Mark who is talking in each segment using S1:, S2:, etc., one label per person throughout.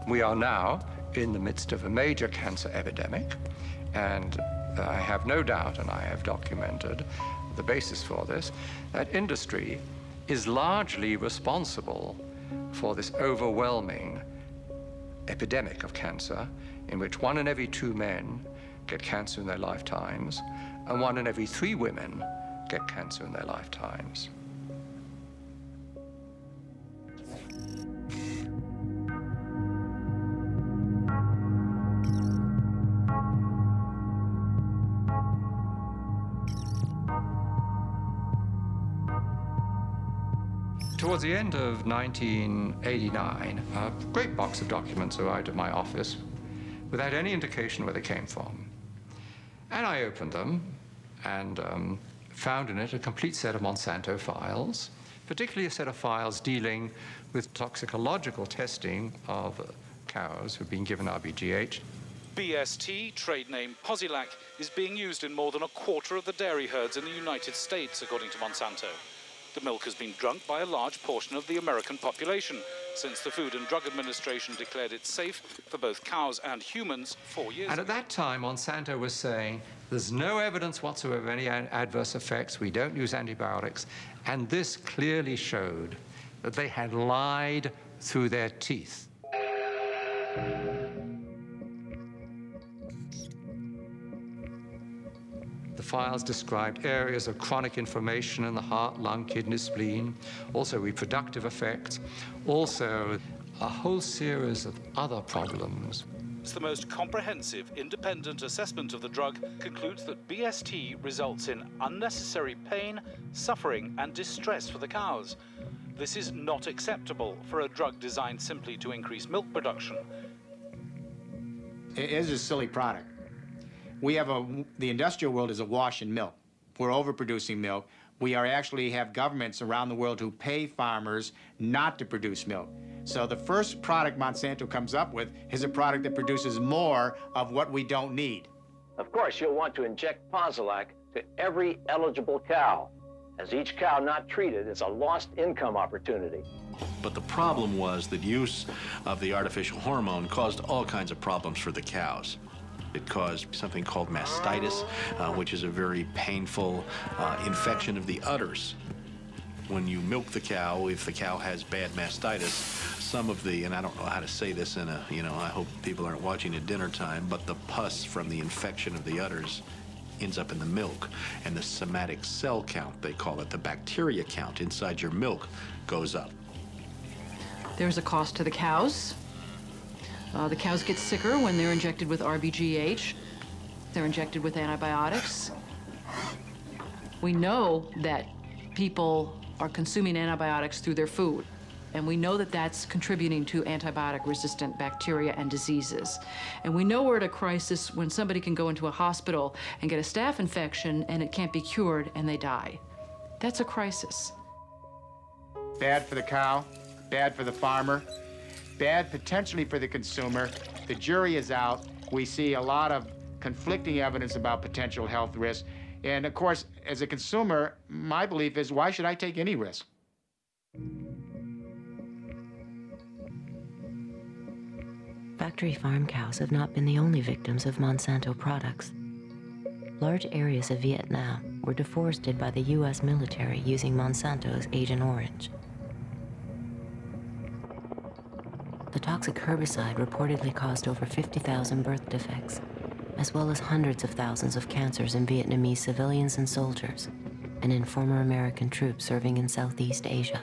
S1: We are now in the midst of a major cancer epidemic, and I have no doubt, and I have documented the basis for this, that industry is largely responsible for this overwhelming epidemic of cancer, in which 1 in every 2 men get cancer in their lifetimes, and 1 in every 3 women get cancer in their lifetimes. Towards the end of 1989, a great box of documents arrived at my office without any indication where they came from. And I opened them and found in it a complete set of Monsanto files, particularly a set of files dealing with toxicological testing of cows who've been given RBGH.
S2: BST, trade name Posilac, is being used in more than a quarter of the dairy herds in the United States, according to Monsanto. The milk has been drunk by a large portion of the American population since the Food and Drug Administration declared it safe for both cows and humans 4 years ago.
S1: And at that time, Monsanto was saying, there's no evidence whatsoever of any adverse effects. We don't use antibiotics. And this clearly showed that they had lied through their teeth. The files described areas of chronic inflammation in the heart, lung, kidney, spleen, also reproductive effects, also a whole series of other problems.
S2: The most comprehensive, independent assessment of the drug concludes that BST results in unnecessary pain, suffering, and distress for the cows. This is not acceptable for a drug designed simply to increase milk production.
S3: It is a silly product. We have the industrial world is awash in milk. We're overproducing milk. We actually have governments around the world who pay farmers not to produce milk. So the first product Monsanto comes up with is a product that produces more of what we don't need.
S4: Of course, you'll want to inject Posilac to every eligible cow, as each cow not treated is a lost income opportunity.
S5: But the problem was that use of the artificial hormone caused all kinds of problems for the cows. It caused something called mastitis, which is a very painful infection of the udders. When you milk the cow, if the cow has bad mastitis, some of the, and I don't know how to say this in a, I hope people aren't watching at dinner time, but the pus from the infection of the udders ends up in the milk, and the somatic cell count, they call it, the bacteria count inside your milk goes up.
S6: There's a cost to the cows. The cows get sicker when they're injected with RBGH. They're injected with antibiotics. We know that people are consuming antibiotics through their food, and we know that that's contributing to antibiotic-resistant bacteria and diseases. And we know we're at a crisis when somebody can go into a hospital and get a staph infection and it can't be cured and they die. That's a crisis.
S3: Bad for the cow, bad for the farmer, bad potentially for the consumer. The jury is out. We see a lot of conflicting evidence about potential health risks. And of course, as a consumer, my belief is, why should I take any risk?
S7: Factory farm cows have not been the only victims of Monsanto products. Large areas of Vietnam were deforested by the U.S. military using Monsanto's Agent Orange. The toxic herbicide reportedly caused over 50,000 birth defects, as well as hundreds of thousands of cancers in Vietnamese civilians and soldiers, and in former American troops serving in Southeast Asia.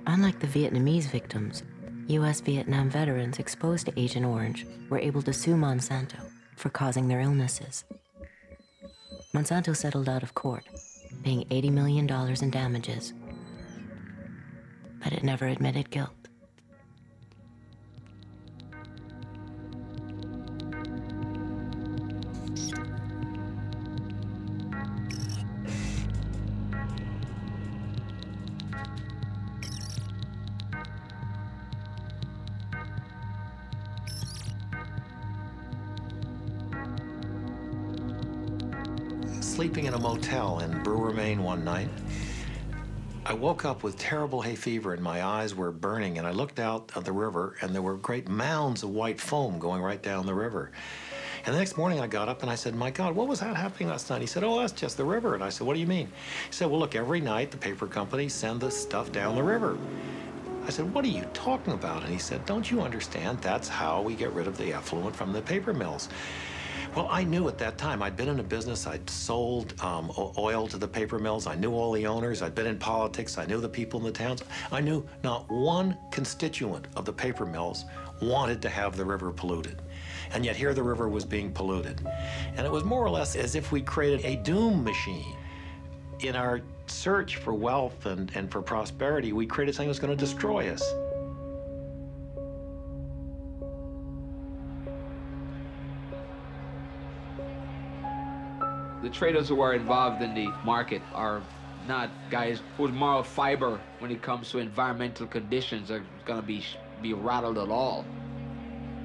S7: Unlike the Vietnamese victims, U.S. Vietnam veterans exposed to Agent Orange were able to sue Monsanto for causing their illnesses. Monsanto settled out of court, paying $80 million in damages, but it never admitted guilt.
S8: Sleeping in a motel in Brewer, Maine one night,
S5: I woke up with terrible hay fever and my eyes were burning, and I looked out at the river and there were great mounds of white foam going right down the river. And the next morning I got up and I said, my God, what was that happening last night? He said, oh, that's just the river. And I said, what do you mean? He said, well, look, every night the paper companies send the stuff down the river. I said, what are you talking about? And he said, don't you understand? That's how we get rid of the effluent from the paper mills. Well, I knew at that time. I'd been in a business. I'd sold oil to the paper mills. I knew all the owners. I'd been in politics. I knew the people in the towns. I knew not one constituent of the paper mills wanted to have the river polluted. And yet here the river was being polluted. And it was more or less as if we created a doom machine. In our search for wealth and for prosperity, we created something that's going to destroy us.
S8: The traders who are involved in the market are not guys whose moral fiber when it comes to environmental conditions are going to be rattled at all.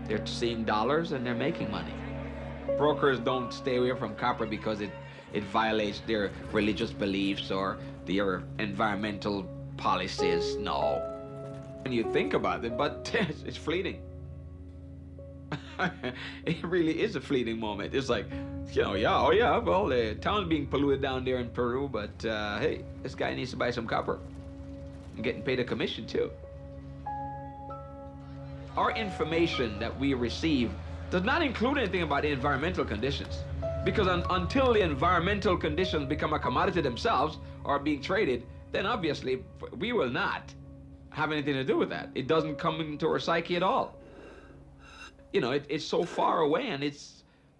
S8: They're seeing dollars and they're making money. Brokers don't stay away from copper because it violates their religious beliefs or their environmental policies. No. When you think about it, but it's fleeting. It really is a fleeting moment. It's like, you know, yeah, oh yeah, well, the town's being polluted down there in Peru, but hey, this guy needs to buy some copper. I'm getting paid a commission too. Our information that we receive does not include anything about the environmental conditions. Because until the environmental conditions become a commodity themselves or are being traded, then obviously we will not have anything to do with that. It doesn't come into our psyche at all. You know, it's so far away, and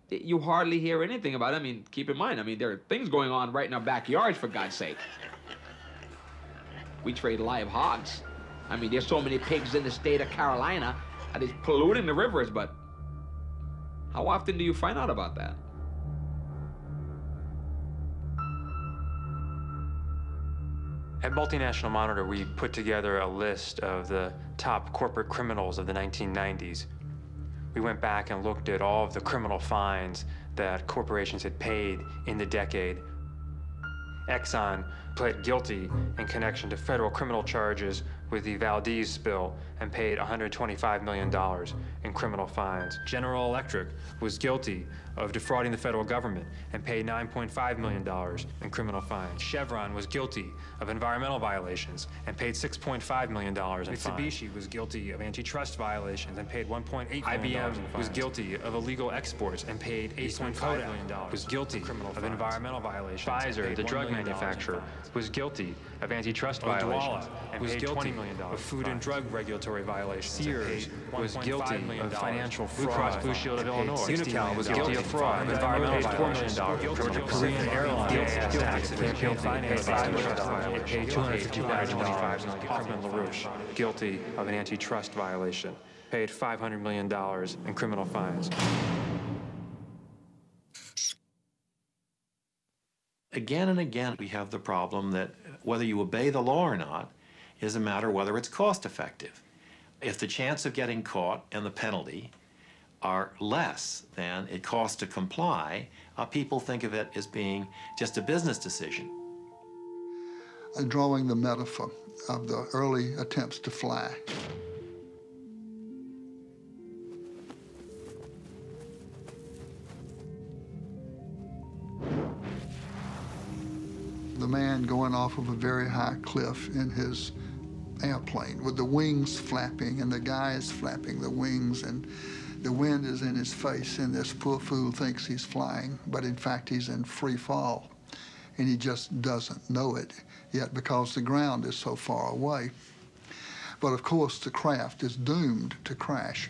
S8: you hardly hear anything about it. I mean, keep in mind, I mean, there are things going on right in our backyards, for God's sake. We trade live hogs. I mean, there's so many pigs in the state of Carolina that it's polluting the rivers, but how often do you find out about that?
S9: At Multinational Monitor, we put together a list of the top corporate criminals of the 1990s. We went back and looked at all of the criminal fines that corporations had paid in the decade. Exxon pled guilty in connection to federal criminal charges with the Valdez spill and paid $125 million in criminal fines. General Electric was guilty of defrauding the federal government and paid $9.5 million in criminal fines. Chevron was guilty of environmental violations and paid $6.5 million in fines. Mitsubishi was guilty of antitrust violations and paid $1.8 million in fines. IBM was guilty of illegal exports and paid $8.5 million. Was guilty of environmental violations. Pfizer, the drug manufacturer, was guilty of antitrust violations and paid $20 million. Of food and drug regulatory violations. Sears was guilty of financial fraud. Blue Cross Blue Shield of Illinois. Unical was guilty of fraud. Environmental violations. Korean Airlines paid finance violations. Paid $255 million. Hoffman LaRouche guilty of an antitrust violation. Paid $500 million in criminal fines.
S5: Again and again, we have the problem that whether you obey the law or not is a matter of whether it's cost effective. If the chance of getting caught and the penalty are less than it costs to comply, people think of it as being just a business decision.
S10: Drawing the metaphor of the early attempts to fly. The man going off of a very high cliff in his airplane with the wings flapping, and the guy is flapping the wings, and the wind is in his face, and this poor fool thinks he's flying, but in fact he's in free fall, and he just doesn't know it yet because the ground is so far away. But of course the craft is doomed to crash.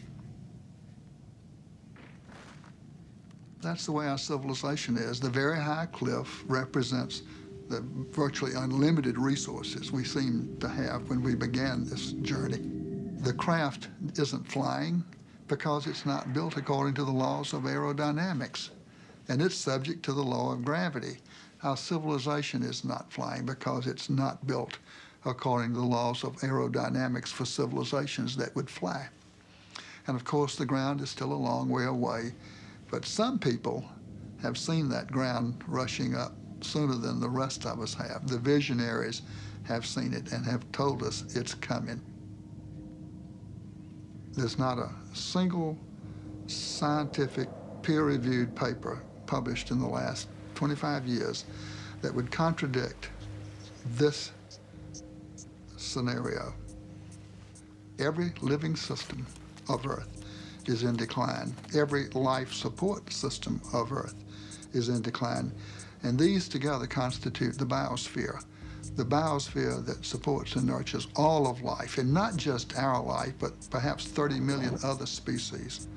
S10: That's the way our civilization is. The very high cliff represents the virtually unlimited resources we seem to have when we began this journey. The craft isn't flying because it's not built according to the laws of aerodynamics, and it's subject to the law of gravity. Our civilization is not flying because it's not built according to the laws of aerodynamics for civilizations that would fly. And of course, the ground is still a long way away, but some people have seen that ground rushing up sooner than the rest of us have. The visionaries have seen it and have told us it's coming. There's not a single scientific peer-reviewed paper published in the last 25 years that would contradict this scenario. Every living system of Earth is in decline. Every life support system of Earth is in decline. And these together constitute the biosphere that supports and nurtures all of life, and not just our life, but perhaps 30 million other species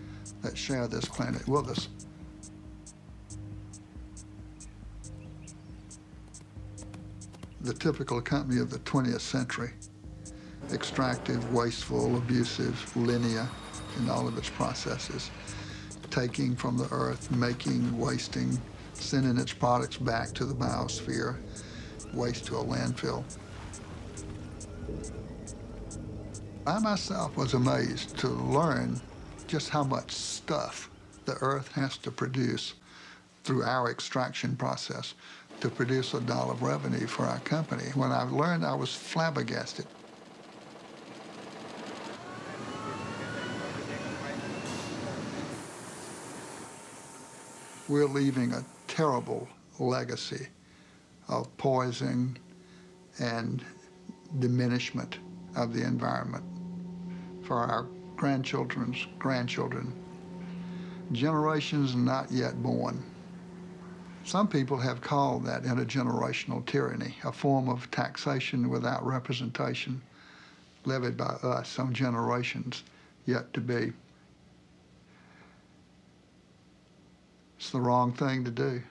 S10: that share this planet with us. The typical company of the 20th century, extractive, wasteful, abusive, linear in all of its processes, taking from the earth, making, wasting, sending its products back to the biosphere, waste to a landfill. I myself was amazed to learn just how much stuff the earth has to produce through our extraction process to produce $1 of revenue for our company. When I learned, I was flabbergasted. We're leaving a terrible legacy of poison and diminishment of the environment for our grandchildren's grandchildren, generations not yet born. Some people have called that intergenerational tyranny, a form of taxation without representation levied by us on generations yet to be. It's the wrong thing to do.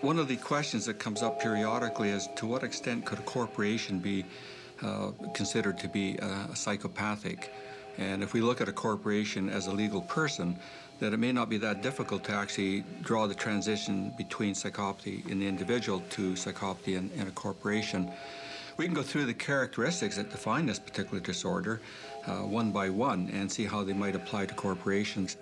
S11: One of the questions that comes up periodically is to what extent could a corporation be considered to be psychopathic? And if we look at a corporation as a legal person, that it may not be that difficult to actually draw the transition between psychopathy in the individual to psychopathy in a corporation. We can go through the characteristics that define this particular disorder one by one and see how they might apply to corporations.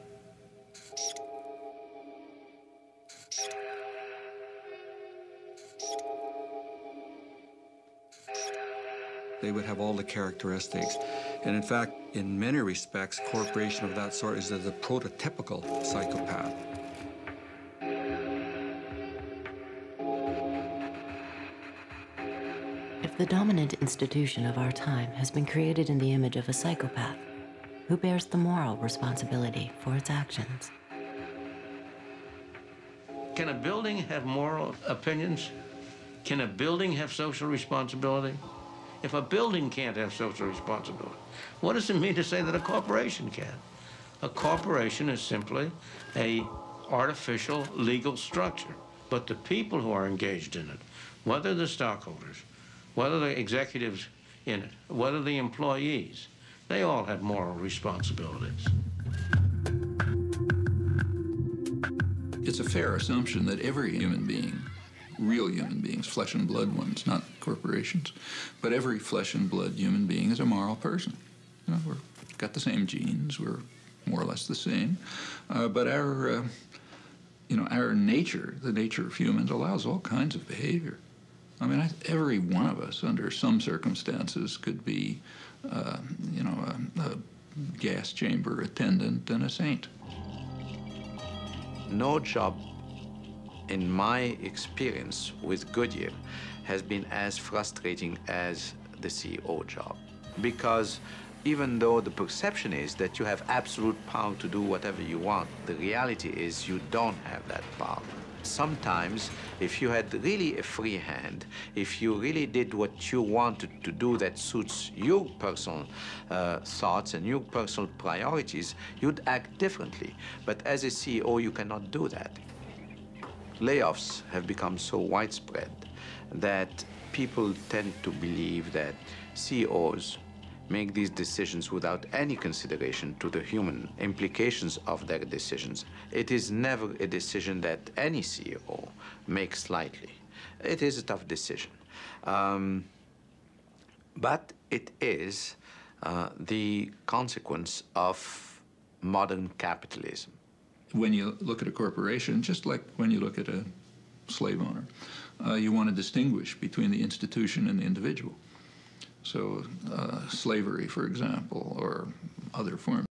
S11: They would have all the characteristics. And in fact, in many respects, a corporation of that sort is the prototypical psychopath.
S7: If the dominant institution of our time has been created in the image of a psychopath, who bears the moral responsibility for its actions?
S12: Can a building have moral opinions? Can a building have social responsibility? If a building can't have social responsibility, what does it mean to say that a corporation can? A corporation is simply an artificial legal structure. But the people who are engaged in it, whether the stockholders, whether the executives in it, whether the employees, they all have moral responsibilities.
S13: It's a fair assumption that every human being, real human beings, flesh and blood ones, not corporations, but every flesh and blood human being is a moral person. You know, we've got the same genes, we're more or less the same, but our nature, the nature of humans, allows all kinds of behavior. I mean, every one of us, under some circumstances, could be, a gas chamber attendant and a saint.
S14: No job, in my experience with Goodyear, has been as frustrating as the CEO job. Because even though the perception is that you have absolute power to do whatever you want, the reality is you don't have that power. Sometimes, if you had really a free hand, if you really did what you wanted to do that suits your personal thoughts and your personal priorities, you'd act differently. But as a CEO, you cannot do that. Layoffs have become so widespread that people tend to believe that CEOs make these decisions without any consideration to the human implications of their decisions. It is never a decision that any CEO makes lightly. It is a tough decision. But it is the consequence of modern capitalism.
S13: When you look at a corporation, just like when you look at a slave owner. You want to distinguish between the institution and the individual. So slavery, for example, or other forms